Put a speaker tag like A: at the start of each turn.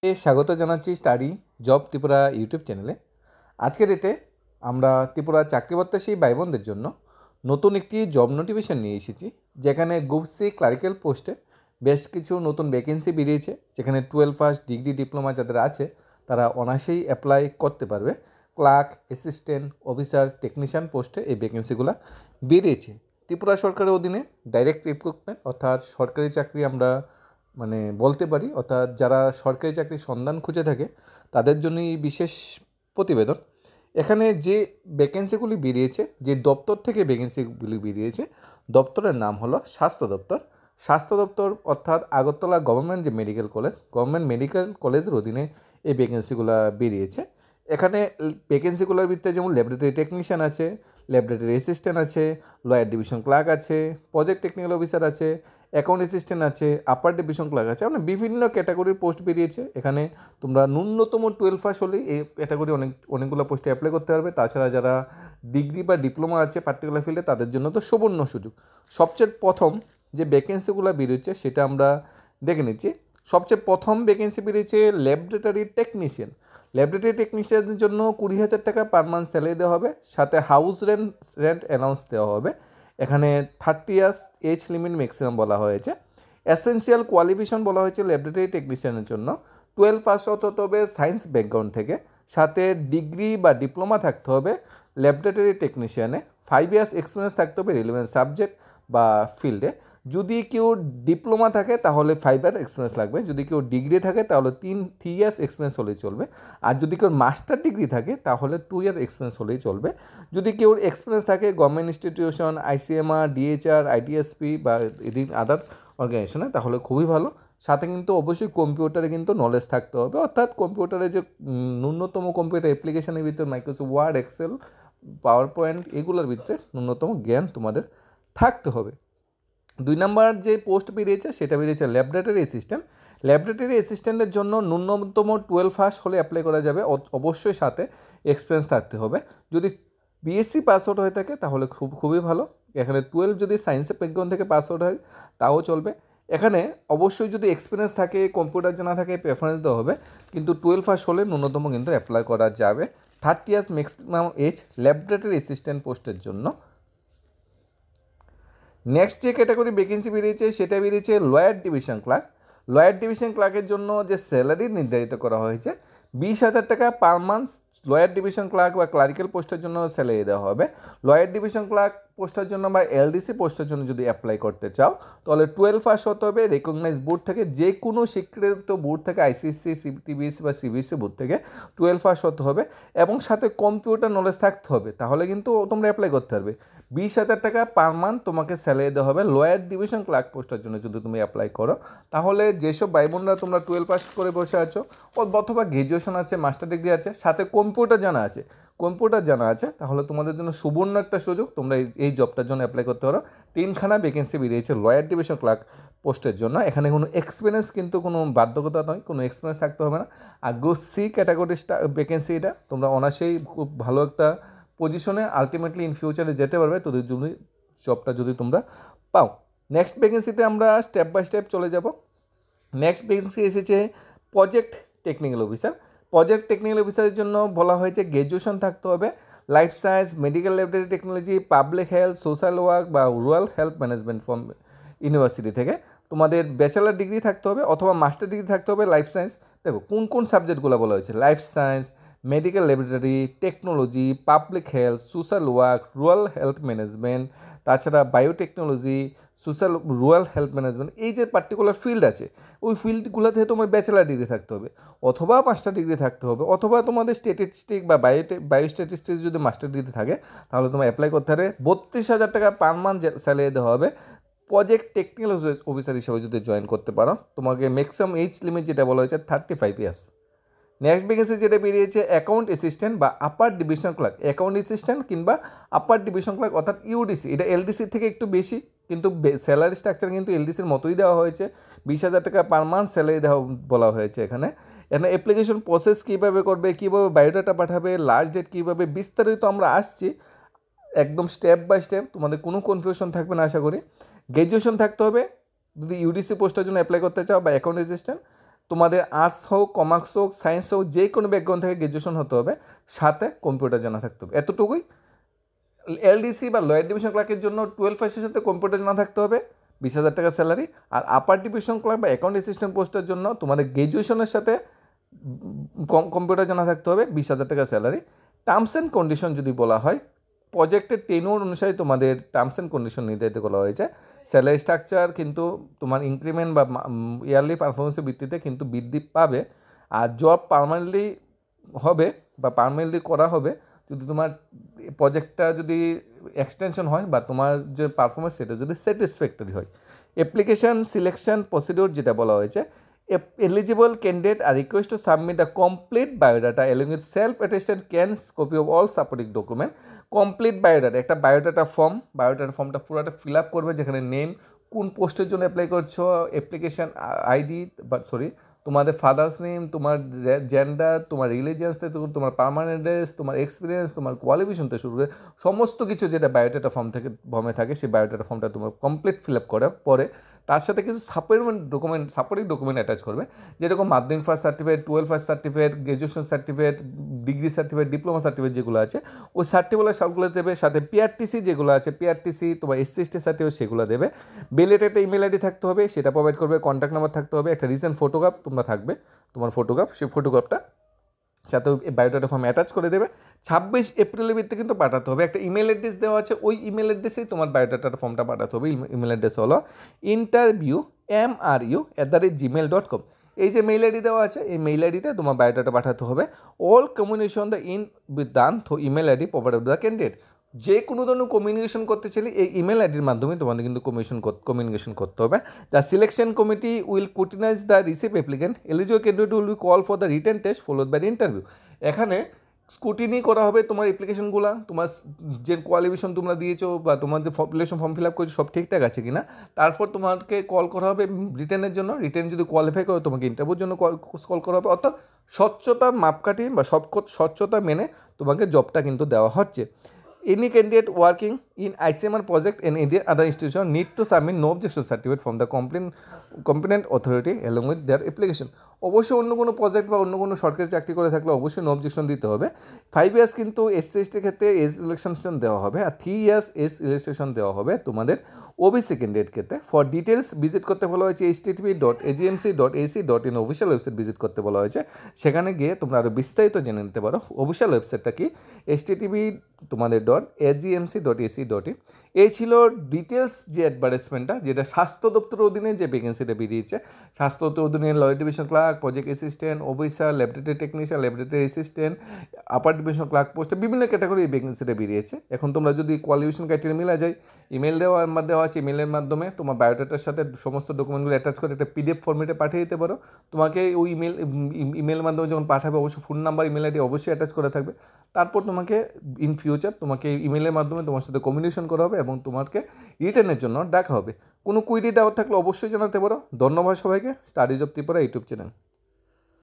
A: স্বাগত জানাচ্ছি study job Tripura YouTube চ্যানেলে। আজকের ডেটে আমরা ত্রিপুরা চাকরি প্রত্যাশী ভাই বোনদের জন্য নতুন একটি জব নোটিফিকেশন নিয়ে এসেছি, যেখানে গ্রুপ সি ক্লারিক্যাল পোস্টে বেশ কিছু নতুন ভ্যাকেন্সি বেরিয়েছে, যেখানে 12 পাস ডিগ্রি ডিপ্লোমা যাদের আছে তারা অনায়াসেই অ্যাপ্লাই করতে পারবে। ক্লার্ক, অ্যাসিস্ট্যান্ট, অফিসার, টেকনিশিয়ান পোস্টে এই ভ্যাকেন্সিগুলো বেরিয়েছে। ত্রিপুরা সরকারের অধীনে ডাইরেক্ট রিক্রুটমেন্ট, অর্থাৎ সরকারি চাকরি আমরা বলতে পারি, অর্থাৎ যারা সরকারি চাকরির সন্ধান খুঁজে থাকে তাদের জন্যই বিশেষ প্রতিবেদন। এখানে যে ভ্যাকেন্সিগুলি বেরিয়েছে, যে দপ্তর থেকে ভ্যাকেন্সিগুলি বেরিয়েছে, দপ্তরের নাম হলো স্বাস্থ্য দপ্তর। স্বাস্থ্য দপ্তর অর্থাৎ আগরতলা গভর্নমেন্ট যে মেডিকেল কলেজ, গভর্নমেন্ট মেডিকেল কলেজের অধীনে এই ভ্যাকেন্সিগুলো বেরিয়েছে। এখানে ভ্যাকেন্সিগুলোর ভিতরে যেমন ল্যাবরেটরি টেকনিশিয়ান আছে, ল্যাবরেটরি অ্যাসিস্ট্যান্ট আছে, লয়ার ডিভিশন ক্লার্ক আছে, প্রজেক্ট টেকনিক্যাল অফিসার আছে, অ্যাকাউন্ট অ্যাসিস্ট্যান্ট আছে, আপার ডিভিশন ক্লার্ক আছে। মানে বিভিন্ন ক্যাটাগরির পোস্ট বেরিয়েছে। এখানে তোমরা ন্যূনতম 12 পাস হলেই এই ক্যাটাগরি অনেকগুলো পোস্টে অ্যাপ্লাই করতে পারবে। তাছাড়া যারা ডিগ্রি বা ডিপ্লোমা আছে পার্টিকুলার ফিল্ডে, তাদের জন্য তো সুবর্ণ সুযোগ। সবচেয়ে প্রথম যে ভ্যাকেন্সিগুলো বেরিয়েছে সেটা আমরা দেখে নিচ্ছি। সবচেয়ে প্রথম ভ্যাকেন্সি বেরিয়েছে ল্যাবরেটরি টেকনিশিয়ান। ল্যাবরেটরি টেকনিশিয়ানের জন্য 20,000 টাকা পার মান্থ স্যালারি দেওয়া হবে, সাথে হাউস রেন্ট অ্যালাউন্স দেওয়া হবে। এখানে 30 ইয়ার্স এজ লিমিট ম্যাক্সিমাম বলা হয়েছে। এসেনশিয়াল কোয়ালিফিকেশন বলা হয়েছে ল্যাবরেটরি টেকনিশিয়ানের জন্য 12 পাস হতে হবে সায়েন্স ব্যাকগ্রাউন্ড থেকে, সাথে ডিগ্রি বা ডিপ্লোমা থাকতে হবে ল্যাবরেটরি টেকনিশিয়ানে, 5 ইয়ার্স এক্সপিরিয়েন্স থাকতে হবে রিলেভেন্ট সাবজেক্ট বা ফিল্ডে। যদি কেউ ডিপ্লোমা থাকে তাহলে 5 ইয়ার এক্সপিরিয়েন্স লাগবে, যদি কেউ ডিগ্রি থাকে তাহলে 3 ইয়ার্স এক্সপিরিয়েন্স হলেই চলবে, আর যদি কেউ মাস্টার ডিগ্রি থাকে তাহলে 2 ইয়ার এক্সপিরিয়েন্স হলেই চলবে। যদি কেউ এক্সপিরিয়েন্স থাকে গভর্নমেন্ট ইনস্টিটিউশন, আইসিএমআর, ডিএইচআর, আইটিএসপি বা এদিন আদার অর্গানাইজেশনে তাহলে খুবই ভালো। সাথে কিন্তু অবশ্যই কম্পিউটারে কিন্তু নলেজ থাকতে হবে, অর্থাৎ কম্পিউটারে যে ন্যূনতম কম্পিউটার অ্যাপ্লিকেশনের ভিতরে Microsoft Word, Excel, PowerPoint এগুলোর ভিতরে ন্যূনতম জ্ঞান তোমাদের থাকতে হবে। 2 নম্বর যে পোস্ট বেরিয়েছে সেটা বেরিয়েছে ল্যাবরেটরি অ্যাসিস্ট্যান্ট। ল্যাবরেটরি অ্যাসিস্ট্যান্টের জন্য ন্যূনতম 12 পাস হলে অ্যাপ্লাই করা যাবে, অবশ্যই সাথে এক্সপিরিয়েন্স থাকতে হবে। যদি বিএসসি পাস আউট হয়ে থাকে তাহলে খুবই ভালো। এখানে 12 যদি সায়েন্সের ব্যাকগ্রাউন্ড থেকে পাস আউট হয় তাও চলবে। এখানে অবশ্যই যদি এক্সপিরিয়েন্স থাকে, কম্পিউটার জানা থাকে, প্রেফারেন্স দেওয়া হবে, কিন্তু 12 পাস হলে ন্যূনতম কিন্তু অ্যাপ্লাই করা যাবে। 30 years maximum age laboratory assistant পোস্টের জন্য। নেক্সট যে ক্যাটাগরি ভ্যাকেন্সি বেরিয়েছে সেটা বেরিয়েছে lower division clerk. Lower division ক্লার্কের জন্য যে স্যালারি নির্ধারিত করা হয়েছে 20,000 টাকা per month lower division clerk বা ক্লারিক্যাল পোস্টের জন্য স্যালারি দেওয়া হবে। লয়ার ডিভিশন ক্লার্ক পোস্টের জন্য বা এলডিসি পোস্টের জন্য যদি অ্যাপ্লাই করতে চাও তাহলে 12 পাস হতে হবে রেকগনাইজ বোর্ড থেকে, যে কোনো স্বীকৃত বোর্ড থেকে, আইসিএসসি, সিবিএসসি বা সিবিএসসি বোর্ড থেকে 12 পাস হতে হবে এবং সাথে কম্পিউটার নলেজ থাকতে হবে, তাহলে কিন্তু তোমরা অ্যাপ্লাই করতে পারবে। 20,000 টাকা পার মান্থ তোমাকে স্যালারি দেওয়া হবে লয়ার ডিভিশন ক্লার্ক পোস্টের জন্য যদি তুমি অ্যাপ্লাই করো। তাহলে যেসব ভাই বোনরা তোমরা 12 পাস করে বসে আছো অথবা গ্র্যাজুয়েশন আছে, মাস্টার ডিগ্রি আছে, সাথে কম্পিউটার জানা আছে, তাহলে তোমাদের জন্য সুবর্ণ একটা সুযোগ, তোমরা এই জবটার জন্য অ্যাপ্লাই করতে পারো। 3খানা ভ্যাকেন্সি বেরিয়েছে লয়ার ডিভিশন ক্লার্ক পোস্টের জন্য। এখানে কোনো এক্সপিরিয়েন্স কিন্তু কোনো বাধ্যকতা নয়, কোনো এক্সপিরিয়েন্স থাকতে হবে না। আর গ্রুপ সি ক্যাটাগরি ভ্যাকেন্সি এটা, তোমরা অনায়াসেই খুব ভালো একটা পজিশনে আলটিমেটলি ইন ফিউচারে যেতে পারবে তোদের জন্য জবটা যদি তোমরা পাও। নেক্সট ভ্যাকেন্সিতে আমরা স্টেপ বাই স্টেপ চলে যাব। নেক্সট ভ্যাকেন্সি এসেছে project technical officer. Project technical অফিসারের জন্য বলা হয়েছে গ্র্যাজুয়েশন থাকতে হবে life science, medical laboratory technology, public health, social work বা rural health management from university থেকে। তোমাদের ব্যাচেলার ডিগ্রি থাকতে হবে অথবা মাস্টার ডিগ্রি থাকতে হবে লাইফ সায়েন্স। দেখো কোন সাবজেক্টগুলো বলা হয়েছে: life science, medical laboratory technology, public health, social work, rural health management, তাছাড়া বায়োটেকনোলজি, রুরাল হেলথ ম্যানেজমেন্ট। এই যে পার্টিকুলার ফিল্ড আছে ওই ফিল্ডগুলোতে তোমার ব্যাচেলার ডিগ্রি থাকতে হবে অথবা মাস্টার ডিগ্রি থাকতে হবে, অথবা তোমাদের স্ট্যাটিস্টিক বা বায়োস্ট্যাটিস্টিক্স যদি মাস্টার ডিগ্রি থাকে তাহলে তোমার অ্যাপ্লাই করতে হবে। 32,000 টাকা পার মান্থ স্যালারি দেওয়া হবে। প্রজেক্ট টেকনিক্যাল অফিসার হিসেবে যদি জয়েন করতে পারো, তোমাকে ম্যাক্সিমাম এজ লিমিট যেটা বলা হয়েছে 35 ইয়ার্স। নেক্সট ভ্যাকেন্সি যেটা বেরিয়েছে অ্যাকাউন্ট অ্যাসিস্ট্যান্ট বা upper division clerk. Account assistant কিংবা আপার ডিভিশন ক্লার্ক অর্থাৎ ইউডিসি, এটা এলডিসির থেকে একটু বেশি, কিন্তু স্যালারি স্ট্রাকচার কিন্তু এলডিসির মতোই দেওয়া হয়েছে। 20,000 টাকা পার মান্থ স্যালারি দেওয়া বলা হয়েছে। এখানে অ্যাপ্লিকেশন প্রসেস কীভাবে করবে, কীভাবে বায়োডাটা পাঠাবে, লাস্ট ডেট কীভাবে, বিস্তারিত আমরা আসছি একদম স্টেপ বাই স্টেপ, তোমাদের কোনো কনফিউশন থাকবে না আশা করি। গ্র্যাজুয়েশন থাকতে হবে যদি ইউডিসি পোস্টের জন্য অ্যাপ্লাই করতে চাও বা অ্যাকাউন্ট অ্যাসিস্ট্যান্ট। তোমাদের আর্টস হোক, কমার্স হোক, সায়েন্স হোক, যে কোনো ব্যাকগ্রাউন্ড থেকে গ্র্যাজুয়েশন হতে হবে, সাথে কম্পিউটার জানা থাকতে হবে, এতটুকুই। এলডিসি বা লোয়ার ডিভিশন ক্লার্কের জন্য 12 পাসের সাথে কম্পিউটার জানা থাকতে হবে, 20,000 টাকা স্যালারি। আর আপার ডিভিশন ক্লার্ক বা অ্যাকাউন্ট অ্যাসিস্ট্যান্ট পোস্টের জন্য তোমাদের গ্র্যাজুয়েশনের সাথে কম্পিউটার জানা থাকতে হবে, 20,000 টাকা স্যালারি। টার্মস অ্যান্ড কন্ডিশন যদি বলা হয়, প্রজেক্টের টেনুর অনুসারে তোমাদের টার্মস অ্যান্ড কন্ডিশন নির্ধারিত করা হয়েছে। স্যালারি স্ট্রাকচার কিন্তু তোমার ইনক্রিমেন্ট বা ইয়ারলি পারফরমেন্সের ভিত্তিতে কিন্তু বৃদ্ধি পাবে। আর জব পার্মানেন্টলি হবে বা পার্মানেন্টলি করা হবে যদি তোমার প্রজেক্টটা যদি এক্সটেনশন হয় বা তোমার যে পারফরমেন্স সেটা যদি স্যাটিসফ্যাক্টরি হয়। অ্যাপ্লিকেশান সিলেকশন প্রসিডিউর যেটা বলা হয়েছে, eligible candidate are request to submit a complete biodata along with self attested scans copy of all supporting document. Complete biodata, একটা বায়োডাটা ফর্মটা পুরোটা ফিল আপ করবে, যেখানে নেম, কোন পোস্টের জন্য অ্যাপ্লাই করছো, অ্যাপ্লিকেশান আইডি তোমাদের ফাদার্স নেম, তোমার জেন্ডার, তোমার রিলিজিয়ান্স থেকে তোমার পার্মানেন্ট অ্যাড্রেস, তোমার এক্সপিরিয়েন্স, তোমার কোয়ালিফিকেশন থেকে শুরু করে সমস্ত কিছু যেটা বায়োডাটা ফর্মে থাকে, সেই বায়োডাটা ফর্মটা তোমার কমপ্লিট ফিল আপ করার পরে তার সাথে কিছু সাপোর্টিং ডকুমেন্ট অ্যাটাচ করবে, যেরকম মাধ্যমিক first certificate, 12 first certificate, graduation certificate, degree certificate, diploma certificate যেগুলো আছে, ওই সার্টিফিকেট সবগুলো দেবে। সাথে পিআরটিসি যেগুলো আছে, পিআরটিসি তোমার SC/ST সার্টিফিকেট সেগুলো দেবে। বেলেট একটা ইমেল আইডি থাকতে হবে, সেটা প্রোভাইড করবে। কন্ট্যাক্ট নাম্বার থাকতে হবে, একটা রিসেন্ট ফটোগ্রাফ তোমরা থাকবে, তোমার ফটোগ্রাফ, সেই ফটোগ্রাফটা সাথে বায়োডাটা ফর্ম অ্যাটাচ করে দেবে। 26 এপ্রিলের ভিত্তিতে কিন্তু পাঠাতে হবে। একটা ইমেল অ্যাড্রেস দেওয়া আছে, ওই ইমেল অ্যাড্রেসেই তোমার বায়োডাটার ফর্মটা পাঠাতে হবে। ইমেল অ্যাড্রেস হলো interview@gmail.com। এই যে মেইল আইডি দেওয়া আছে, এই মেইল আইডিতে তোমার বায়োডাটা পাঠাতে হবে। All communication done through email ID provided by the candidate. যে কোনো ধরনের কমিউনিকেশন করতে চাইলে এই ইমেল আইডির মাধ্যমে তোমাদের কিন্তু কমিউনিকেশন করতে হবে। The selection committee will scrutinize the receive applicant, eligible candidate will be call for the written test followed by the interview. এখানে স্ক্রুটিনি করা হবে তোমার অ্যাপ্লিকেশনগুলো, তোমার যে কোয়ালিফিকেশন তোমরা দিয়েছো বা তোমার যে পপুলেশন ফর্ম ফিল আপ করেছো সব ঠিকঠাক আছে কিনা, তারপর তোমাকে কল করা হবে রিটেনের জন্য। রিটেন যদি কোয়ালিফাই করো তোমাকে ইন্টারভিউর জন্য কল করা হবে। অর্থাৎ স্বচ্ছতার মাপকাঠি বা স্বচ্ছতা মেনে তোমাকে জবটা কিন্তু দেওয়া হচ্ছে। Any candidate working in ICMR project and in other institution need to submit no objection certificate from the competent authority along with their application. অবশ্যই অন্য কোনো প্রজেক্ট বা অন্য কোনো সরকারি চাকরি করে থাকলে অবশ্যই নো অবজেকশন দিতে হবে। 5 ইয়ার্স কিন্তু SC/ST ক্ষেত্রে এজ রিল্যাক্সেশন দেওয়া হবে, আর 3 ইয়ার্স এজ রিল্যাক্সেশন দেওয়া হবে তোমাদের OBC ক্যান্ডিডেট ক্ষেত্রে। ফর ডিটেলস ভিজিট করতে বলা হয়েছে http.agmc.ac.in অফিসিয়াল ওয়েবসাইট ভিজিট করতে বলা হয়েছে। সেখানে গিয়ে তোমরা আরও বিস্তারিত জেনে নিতে পারো। অফিসিয়াল ওয়েবসাইটটা কি, http তোমাদের .agmc.ac.in। এই ছিল ডিটেলস যে অ্যাডভার্টাইজমেন্টটা, যেটা স্বাস্থ্য দপ্তরের অধীনে যে ভ্যাকেন্সিটা বেরিয়েছে। স্বাস্থ্য দপ্তরের অধীনে lower division clerk, project assistant, officer, laboratory technician, laboratory assistant, upper division clerk পোস্টে বিভিন্ন ক্যাটাগরি এই ভ্যাকেন্সিটা বেরিয়েছে। এখন তোমরা যদি কোয়ালিফিকেশন ক্রাইটেরিয়া মিলা যায়, ইমেল দেওয়া আছে, ইমেলের মাধ্যমে তোমার বায়োডাটার সাথে সমস্ত ডকুমেন্টগুলো অ্যাটাচ করে একটা PDF ফর্মেটে পাঠিয়ে দিতে পারো। তোমাকে ওই ইমেলের মাধ্যমে যখন পাঠাবে অবশ্যই ফোন নাম্বার, ইমেল আইডি অবশ্যই অ্যাটাচ করা থাকবে। তারপর তোমাকে ইন ফিউচার তোমাকে ইমেলের মাধ্যমে তোমার সাথে কমিউনিকেশন করা হবে এবং তোমাকে রিটার্নের জন্য ডাকা হবে। কোনো কুইরি ডাউট থাকলে অবশ্যই জানাতে পারো। ধন্যবাদ সবাইকে। Studies of Tripura YouTube channel.